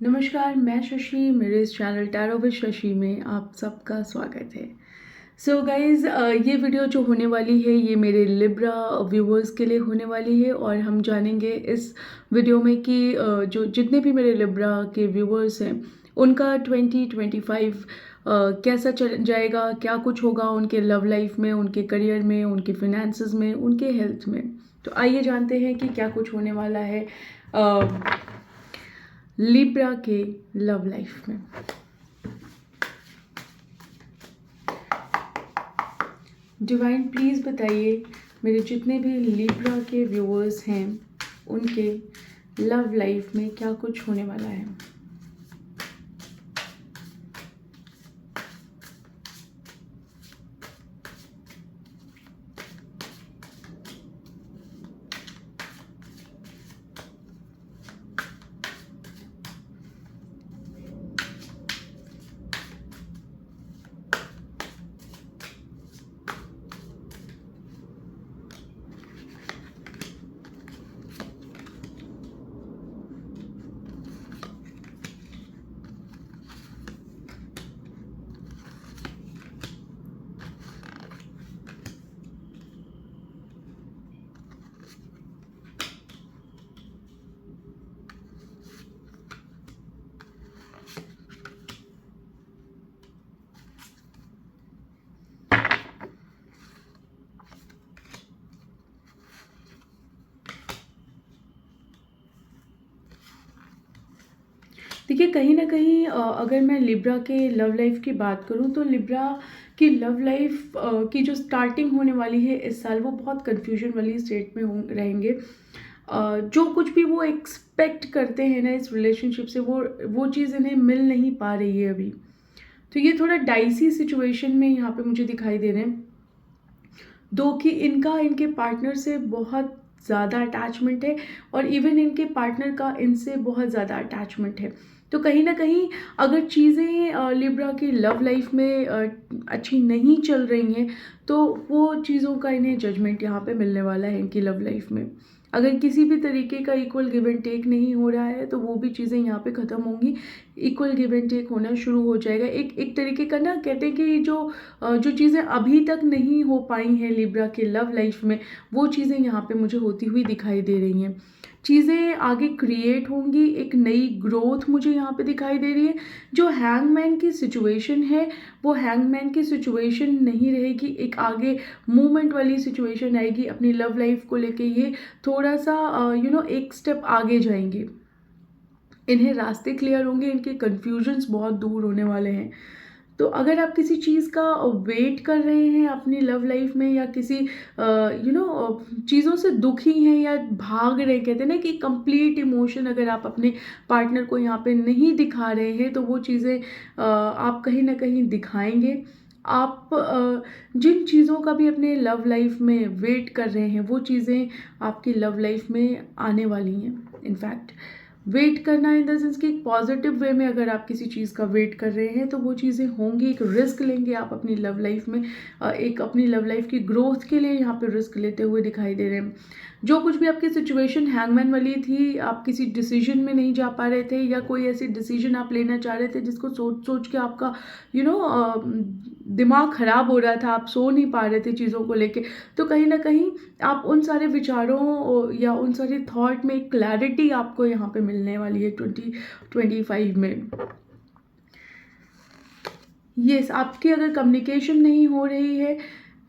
नमस्कार, मैं शशि। मेरे इस चैनल टैरो विद शशि में आप सबका स्वागत है। सो गाइज़, ये वीडियो जो होने वाली है ये मेरे लिब्रा व्यूवर्स के लिए होने वाली है और हम जानेंगे इस वीडियो में कि जो जितने भी मेरे लिब्रा के व्यूवर्स हैं उनका 2025 कैसा चल जाएगा, क्या कुछ होगा उनके लव लाइफ में, उनके करियर में, उनके फिनेंसेस में, उनके हेल्थ में। तो आइए जानते हैं कि क्या कुछ होने वाला है लिब्रा के लव लाइफ में। डिवाइन प्लीज़ बताइए मेरे जितने भी लिब्रा के व्यूअर्स हैं उनके लव लाइफ में क्या कुछ होने वाला है। देखिए, कहीं ना कहीं अगर मैं लिब्रा के लव लाइफ की बात करूं तो लिब्रा की लव लाइफ की जो स्टार्टिंग होने वाली है इस साल वो बहुत कंफ्यूजन वाली स्टेट में रहेंगे। जो कुछ भी वो एक्सपेक्ट करते हैं ना इस रिलेशनशिप से वो चीज़ इन्हें मिल नहीं पा रही है अभी। तो ये थोड़ा डाइसी सिचुएशन में यहाँ पे मुझे दिखाई दे रहे हैं। दो कि इनके पार्टनर से बहुत ज़्यादा अटैचमेंट है और इवन इनके पार्टनर का इनसे बहुत ज़्यादा अटैचमेंट है। तो कहीं ना कहीं अगर चीज़ें लिब्रा की लव लाइफ में अच्छी नहीं चल रही हैं तो वो चीज़ों का इन्हें जजमेंट यहाँ पे मिलने वाला है इनकी लव लाइफ में। अगर किसी भी तरीके का इक्वल गिव एंड टेक नहीं हो रहा है तो वो भी चीज़ें यहाँ पे ख़त्म होंगी, इक्वल गिव एंड टेक होना शुरू हो जाएगा। एक तरीके का ना कहते हैं कि जो चीज़ें अभी तक नहीं हो पाई हैं लिब्रा के लव लाइफ में वो चीज़ें यहाँ पे मुझे होती हुई दिखाई दे रही हैं। चीज़ें आगे क्रिएट होंगी, एक नई ग्रोथ मुझे यहाँ पे दिखाई दे रही है। जो हैंगमैन की सिचुएशन है वो हैंगमैन की सिचुएशन नहीं रहेगी, एक आगे मूवमेंट वाली सिचुएशन आएगी। अपनी लव लाइफ को लेके ये थोड़ा सा एक स्टेप आगे जाएंगे। इन्हें रास्ते क्लियर होंगे, इनके कन्फ्यूजन्स बहुत दूर होने वाले हैं। तो अगर आप किसी चीज़ का वेट कर रहे हैं अपनी लव लाइफ में या किसी चीज़ों से दुखी हैं या भाग रहे, कहते हैं ना कि कंप्लीट इमोशन अगर आप अपने पार्टनर को यहाँ पे नहीं दिखा रहे हैं तो वो चीज़ें आप कहीं ना कहीं दिखाएंगे। आप जिन चीज़ों का भी अपने लव लाइफ में वेट कर रहे हैं वो चीज़ें आपकी लव लाइफ में आने वाली हैं। इनफैक्ट वेट करना इन द सेंस कि एक पॉजिटिव वे में अगर आप किसी चीज़ का वेट कर रहे हैं तो वो चीज़ें होंगी। एक रिस्क लेंगे आप अपनी लव लाइफ में, एक अपनी लव लाइफ की ग्रोथ के लिए यहाँ पे रिस्क लेते हुए दिखाई दे रहे हैं। जो कुछ भी आपकी सिचुएशन हैंगमैन वाली थी, आप किसी डिसीजन में नहीं जा पा रहे थे या कोई ऐसी डिसीजन आप लेना चाह रहे थे जिसको सोच सोच के आपका दिमाग खराब हो रहा था, आप सो नहीं पा रहे थे चीज़ों को लेके। तो कहीं ना कहीं आप उन सारे विचारों या उन सारे थॉट में एक क्लैरिटी आपको यहाँ पे मिलने वाली है 2025 में। यस, आपकी अगर कम्युनिकेशन नहीं हो रही है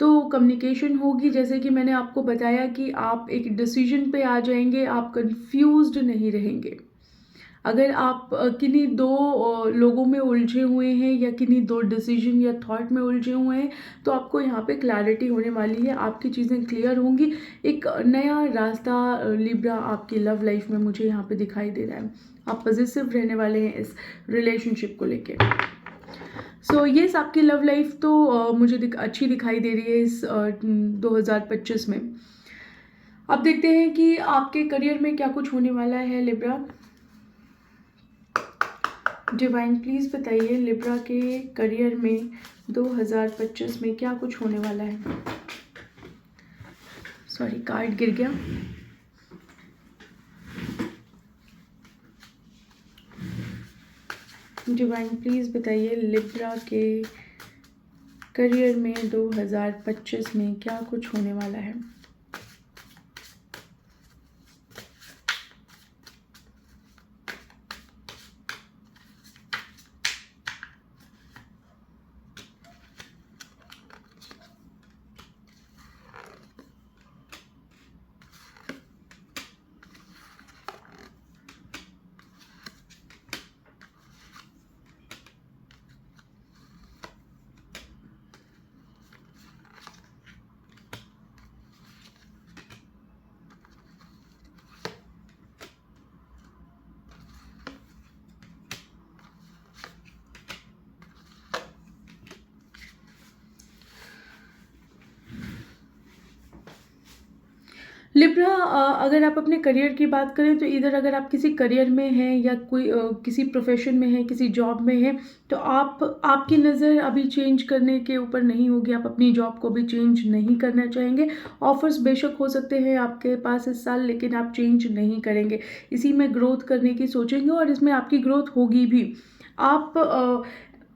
तो कम्युनिकेशन होगी। जैसे कि मैंने आपको बताया कि आप एक डिसीजन पे आ जाएंगे, आप कंफ्यूज्ड नहीं रहेंगे। अगर आप किन्हीं दो लोगों में उलझे हुए हैं या किन्हीं दो डिसीजन या थॉट में उलझे हुए हैं तो आपको यहाँ पे क्लैरिटी होने वाली है, आपकी चीज़ें क्लियर होंगी। एक नया रास्ता लिब्रा आपकी लव लाइफ में मुझे यहाँ पे दिखाई दे रहा है। आप पॉजिटिव रहने वाले हैं इस रिलेशनशिप को लेके। सो येस, आपकी लव लाइफ तो मुझे अच्छी दिखाई दे रही है इस 2025 में। अब देखते हैं कि आपके करियर में क्या कुछ होने वाला है लिब्रा। डिवाइन प्लीज़ बताइए लिब्रा के करियर में 2025 में क्या कुछ होने वाला है। सॉरी, कार्ड गिर गया। डिवाइन प्लीज़ बताइए लिब्रा के करियर में 2025 में क्या कुछ होने वाला है। लिब्रा, अगर आप अपने करियर की बात करें तो इधर अगर आप किसी करियर में हैं या कोई किसी प्रोफेशन में हैं, किसी जॉब में हैं, तो आपकी नज़र अभी चेंज करने के ऊपर नहीं होगी। आप अपनी जॉब को भी चेंज नहीं करना चाहेंगे। ऑफर्स बेशक हो सकते हैं आपके पास इस साल, लेकिन आप चेंज नहीं करेंगे। इसी में ग्रोथ करने की सोचेंगे और इसमें आपकी ग्रोथ होगी भी। आप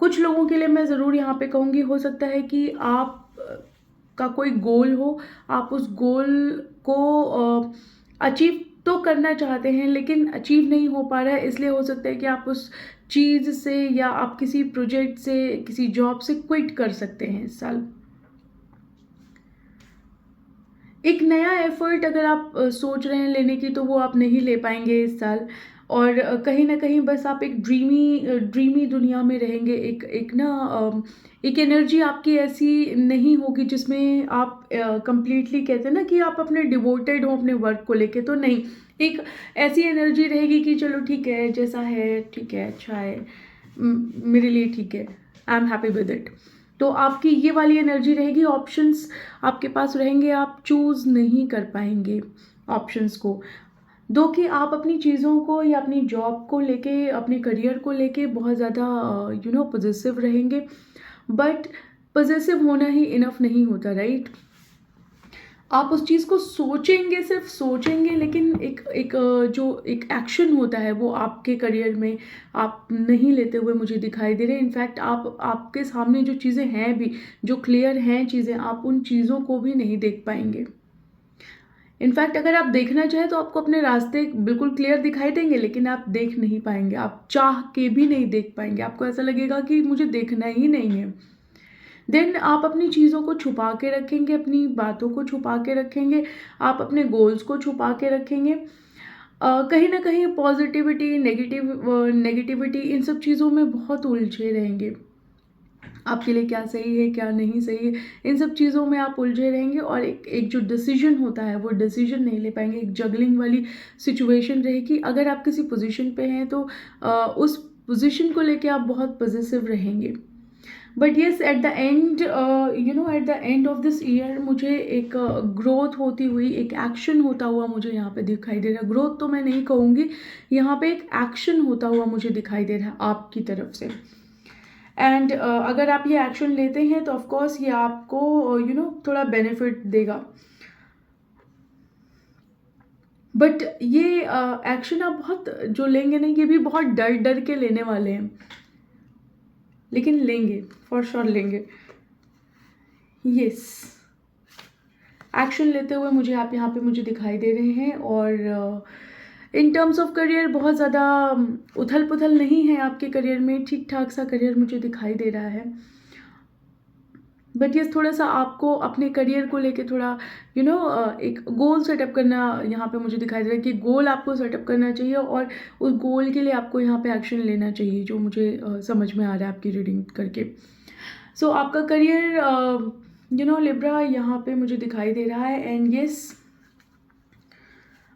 कुछ लोगों के लिए मैं ज़रूर यहाँ पे कहूँगी, हो सकता है कि आप का कोई गोल हो, आप उस गोल को अचीव तो करना चाहते हैं लेकिन अचीव नहीं हो पा रहा है, इसलिए हो सकता है कि आप उस चीज़ से या आप किसी प्रोजेक्ट से, किसी जॉब से क्विट कर सकते हैं इस साल। एक नया एफर्ट अगर आप सोच रहे हैं लेने की, तो वो आप नहीं ले पाएंगे इस साल। और कहीं ना कहीं बस आप एक ड्रीमी दुनिया में रहेंगे। एक एनर्जी आपकी ऐसी नहीं होगी जिसमें आप कंप्लीटली कहते हैं ना कि आप अपने डिवोटेड हो अपने वर्क को लेके, तो नहीं। एक ऐसी एनर्जी रहेगी कि चलो ठीक है, जैसा है ठीक है, अच्छा है, मेरे लिए ठीक है, I am happy with it. तो आपकी ये वाली एनर्जी रहेगी। ऑप्शंस आपके पास रहेंगे, आप चूज़ नहीं कर पाएंगे ऑप्शंस को। दो कि आप अपनी चीज़ों को या अपनी जॉब को लेके, अपने करियर को लेके बहुत ज़्यादा पॉजिटिव रहेंगे। बट पॉजिटिव होना ही इनफ नहीं होता, राइट। आप उस चीज़ को सोचेंगे, सिर्फ सोचेंगे, लेकिन जो एक एक्शन होता है वो आपके करियर में आप नहीं लेते हुए मुझे दिखाई दे रहे हैं। इनफैक्ट आपके सामने जो चीज़ें हैं भी, जो क्लियर हैं चीज़ें, आप उन चीज़ों को भी नहीं देख पाएंगे। इनफैक्ट अगर आप देखना चाहें तो आपको अपने रास्ते बिल्कुल क्लियर दिखाई देंगे, लेकिन आप देख नहीं पाएंगे, आप चाह के भी नहीं देख पाएंगे। आपको ऐसा लगेगा कि मुझे देखना ही नहीं है। देन आप अपनी चीज़ों को छुपा के रखेंगे, अपनी बातों को छुपा के रखेंगे, आप अपने गोल्स को छुपा के रखेंगे। कहीं ना कहीं पॉजिटिविटी, नेगेटिविटी, इन सब चीज़ों में बहुत उलझे रहेंगे। आपके लिए क्या सही है, क्या नहीं सही है, इन सब चीज़ों में आप उलझे रहेंगे और एक जो डिसीजन होता है वो डिसीजन नहीं ले पाएंगे। एक जगलिंग वाली सिचुएशन रहेगी। अगर आप किसी पोजीशन पे हैं तो उस पोजीशन को लेके आप बहुत पॉजिटिव रहेंगे। But yes, at the end at the end of this year मुझे एक ग्रोथ होती हुई, एक एक्शन होता हुआ मुझे यहाँ पे दिखाई दे रहा है। ग्रोथ तो मैं नहीं कहूँगी, यहाँ पे एक एक्शन होता हुआ मुझे दिखाई दे रहा है आपकी तरफ से। एंड अगर आप ये एक्शन लेते हैं तो ऑफकोर्स ये आपको थोड़ा बेनिफिट देगा। बट ये एक्शन आप बहुत जो लेंगे ना, ये भी बहुत डर डर के लेने वाले हैं, लेकिन लेंगे, फॉर श्योर लेंगे। यस, एक्शन लेते हुए मुझे आप यहाँ पे मुझे दिखाई दे रहे हैं। और इन टर्म्स ऑफ करियर बहुत ज़्यादा उथल पुथल नहीं है आपके करियर में, ठीक ठाक सा करियर मुझे दिखाई दे रहा है। बट ये थोड़ा सा आपको अपने करियर को लेके थोड़ा एक गोल सेटअप करना यहाँ पे मुझे दिखाई दे रहा है कि गोल आपको सेटअप करना चाहिए और उस गोल के लिए आपको यहाँ पे एक्शन लेना चाहिए, जो मुझे समझ में आ रहा है आपकी रीडिंग करके। सो आपका करियर लिब्रा यहाँ पे मुझे दिखाई दे रहा है। एंड यस,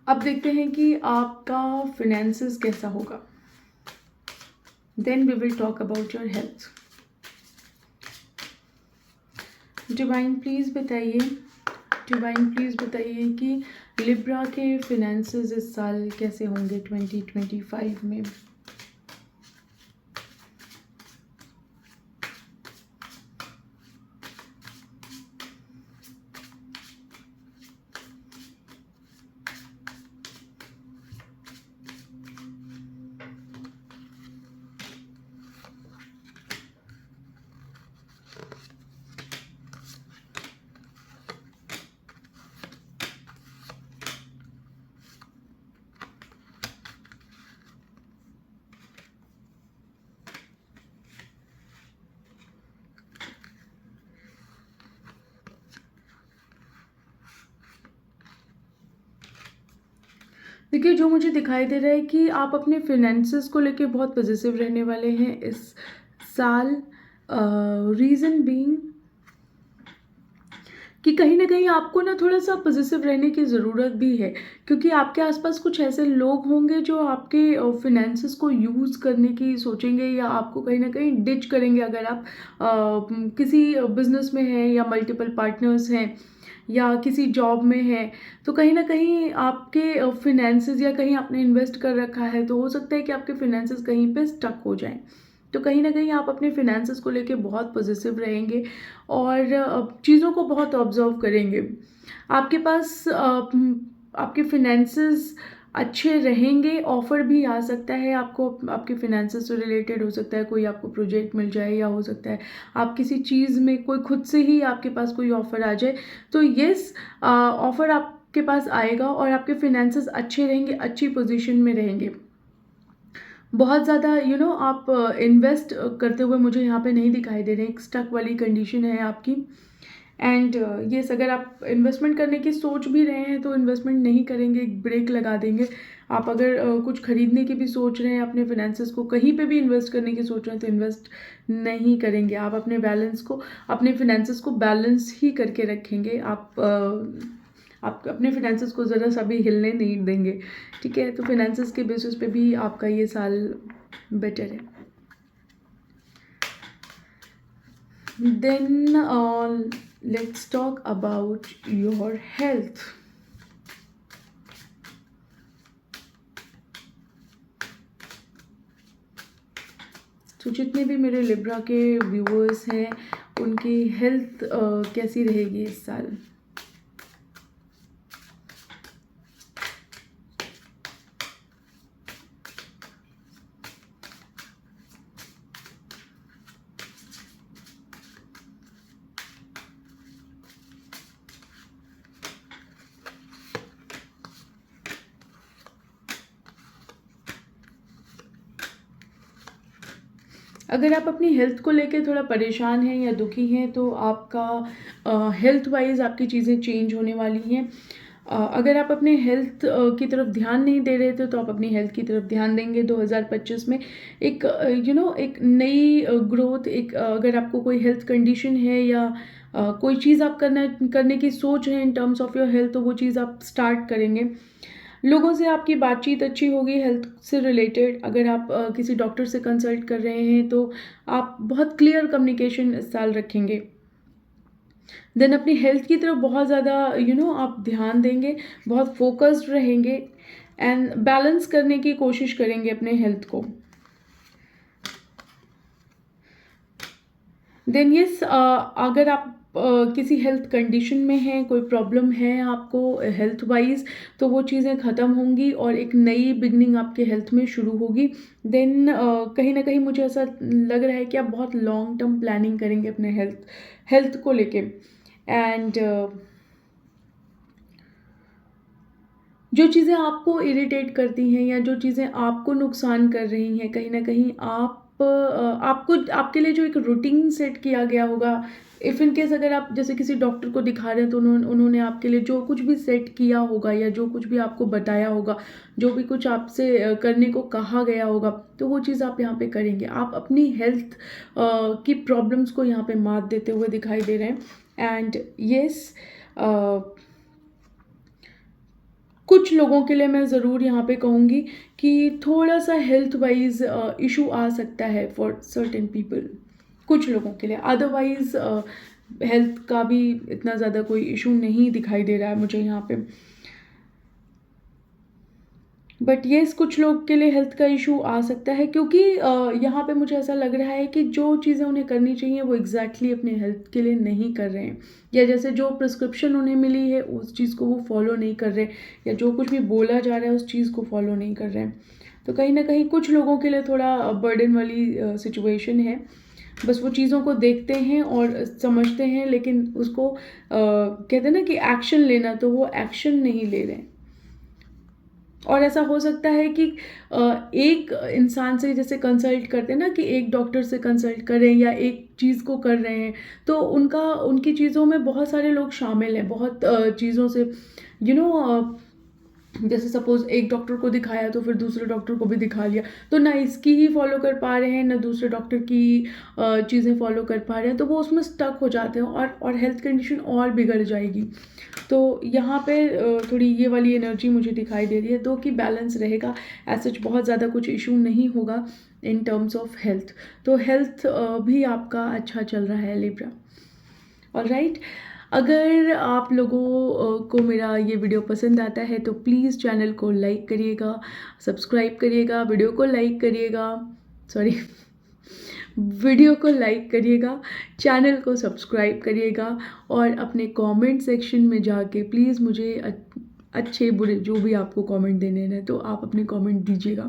अब देखते हैं कि आपका फिनेंसेस कैसा होगा। Then we will talk about your health. Divine please बताइए, डिवाइन प्लीज़ बताइए कि लिब्रा के फिनेंसेस इस साल कैसे होंगे 2025 में। देखिए, जो मुझे दिखाई दे रहा है कि आप अपने फिनेंसेस को लेके बहुत पॉजिटिव रहने वाले हैं इस साल। रीज़न बीइंग कि कहीं न कहीं आपको ना थोड़ा-सा पॉजिटिव रहने की ज़रूरत भी है, क्योंकि आपके आस-पास कुछ ऐसे लोग होंगे जो आपके फिनेंसेस को यूज़ करने की सोचेंगे या आपको कहीं न कहीं डिच करेंगे अगर आप किसी बिज़नेस में हैं या मल्टीपल पार्टनर्स हैं या किसी जॉब में हैं। तो कहीं न कहीं आपके फिनेंसेस या कहीं आपने इन्वेस्ट कर रखा है, तो हो सकता है कि आपके फिनेंसेस कहीं पे स्टक हो जाएँ। तो कहीं न कहीं आप अपने फिनेंसेस को लेके बहुत पॉजिटिव रहेंगे और चीज़ों को बहुत ऑब्ज़र्व करेंगे। आपके पास आपके फिनेंसेस अच्छे रहेंगे, ऑफ़र भी आ सकता है आपको, आपके फिनेंसेस से रिलेटेड हो सकता है, कोई आपको प्रोजेक्ट मिल जाए या हो सकता है आप किसी चीज़ में कोई खुद से ही आपके पास कोई ऑफ़र आ जाए। तो येस, ऑफ़र आपके पास आएगा और आपके फिनेंसेस अच्छे रहेंगे, अच्छी पोज़ीशन में रहेंगे। बहुत ज़्यादा आप इन्वेस्ट करते हुए मुझे यहाँ पे नहीं दिखाई दे रहे हैं, एक स्टक वाली कंडीशन है आपकी। एंड येस, अगर आप इन्वेस्टमेंट करने की सोच भी रहे हैं तो इन्वेस्टमेंट नहीं करेंगे, एक ब्रेक लगा देंगे। आप अगर कुछ खरीदने की भी सोच रहे हैं, अपने फिनेंसेस को कहीं पे भी इन्वेस्ट करने की सोच रहे हैं तो इन्वेस्ट नहीं करेंगे। आप अपने बैलेंस को, अपने फिनेंसेस को बैलेंस ही करके रखेंगे। आप अपने फिनेंसेस को ज़रा सा भी हिलने नहीं देंगे, ठीक है? तो फिनेंसेस के बेसिस पे भी आपका ये साल बेटर है। Then let's talk about your health. तो जितने भी मेरे लिब्रा के व्यूअर्स हैं, उनकी हेल्थ कैसी रहेगी इस साल? अगर आप अपनी हेल्थ को लेके थोड़ा परेशान हैं या दुखी हैं तो आपका हेल्थ वाइज़ आपकी चीज़ें चेंज होने वाली हैं। अगर आप अपने हेल्थ की तरफ ध्यान नहीं दे रहे थे तो आप अपनी हेल्थ की तरफ ध्यान देंगे 2025 में। एक एक नई ग्रोथ, एक अगर आपको कोई हेल्थ कंडीशन है या कोई चीज़ आप करने की सोच रहे हैं in terms of your health, तो वो चीज़ आप स्टार्ट करेंगे। लोगों से आपकी बातचीत अच्छी होगी हेल्थ से रिलेटेड। अगर आप किसी डॉक्टर से कंसल्ट कर रहे हैं तो आप बहुत क्लियर कम्युनिकेशन इस साल रखेंगे। देन अपनी हेल्थ की तरफ बहुत ज़्यादा आप ध्यान देंगे, बहुत फोकस्ड रहेंगे एंड बैलेंस करने की कोशिश करेंगे अपने हेल्थ को। देन येस, अगर आप किसी हेल्थ कंडीशन में हैं, कोई प्रॉब्लम है आपको हेल्थ वाइज, तो वो चीज़ें ख़त्म होंगी और एक नई बिगनिंग आपके हेल्थ में शुरू होगी। देन कहीं ना कहीं मुझे ऐसा लग रहा है कि आप बहुत लॉन्ग टर्म प्लानिंग करेंगे अपने हेल्थ को लेके। एंड जो चीज़ें आपको इरिटेट करती हैं या जो चीज़ें आपको नुकसान कर रही हैं, कहीं न कहीं आपको, आपके लिए जो एक रूटीन सेट किया गया होगा, इफ़ इन केस अगर आप जैसे किसी डॉक्टर को दिखा रहे हैं तो उन्होंने आपके लिए जो कुछ भी सेट किया होगा या जो कुछ भी आपको बताया होगा, जो भी कुछ आपसे करने को कहा गया होगा, तो वो चीज़ आप यहाँ पे करेंगे। आप अपनी हेल्थ की प्रॉब्लम्स को यहाँ पे मात देते हुए दिखाई दे रहे हैं। एंड येस, कुछ लोगों के लिए मैं ज़रूर यहाँ पे कहूँगी कि थोड़ा-सा हेल्थ वाइज़ इश्यू आ सकता है फॉर सर्टेन पीपल, कुछ लोगों के लिए। अदरवाइज़ हेल्थ का भी इतना ज़्यादा कोई इश्यू नहीं दिखाई दे रहा है मुझे यहाँ पे। बट येस, कुछ लोग के लिए हेल्थ का इशू आ सकता है क्योंकि यहाँ पे मुझे ऐसा लग रहा है कि जो चीज़ें उन्हें करनी चाहिए वो एग्जैक्टली अपने हेल्थ के लिए नहीं कर रहे हैं, या जैसे जो प्रिस्क्रिप्शन उन्हें मिली है उस चीज़ को वो फॉलो नहीं कर रहे, या जो कुछ भी बोला जा रहा है उस चीज़ को फॉलो नहीं कर रहे हैं। तो कहीं ना कहीं कुछ लोगों के लिए थोड़ा बर्डन वाली सिचुएशन है। बस वो चीज़ों को देखते हैं और समझते हैं, लेकिन उसको कहते हैं ना कि एक्शन लेना, तो वो एक्शन नहीं ले रहे हैं। और ऐसा हो सकता है कि एक इंसान से जैसे कंसल्ट करते हैं ना, कि एक डॉक्टर से कंसल्ट कर रहे हैं या एक चीज़ को कर रहे हैं, तो उनकी चीज़ों में बहुत सारे लोग शामिल हैं, बहुत चीज़ों से यू नो जैसे सपोज़ एक डॉक्टर को दिखाया तो फिर दूसरे डॉक्टर को भी दिखा लिया, तो ना इसकी ही फॉलो कर पा रहे हैं, ना दूसरे डॉक्टर की चीज़ें फॉलो कर पा रहे हैं, तो वो उसमें स्टक हो जाते हैं और हेल्थ कंडीशन और बिगड़ जाएगी। तो यहाँ पे थोड़ी ये वाली एनर्जी मुझे दिखाई दे रही है, तो कि बैलेंस रहेगा, ऐसा बहुत ज़्यादा कुछ इशू नहीं होगा इन टर्म्स ऑफ हेल्थ। तो हेल्थ भी आपका अच्छा चल रहा है लिब्रा। ऑलराइट, अगर आप लोगों को मेरा ये वीडियो पसंद आता है तो प्लीज़ चैनल को लाइक करिएगा, सब्सक्राइब करिएगा, वीडियो को लाइक करिएगा, सॉरी वीडियो को लाइक करिएगा, चैनल को सब्सक्राइब करिएगा और अपने कमेंट सेक्शन में जाके प्लीज़ मुझे अच्छे बुरे जो भी आपको कमेंट देने हैं तो आप अपने कमेंट दीजिएगा।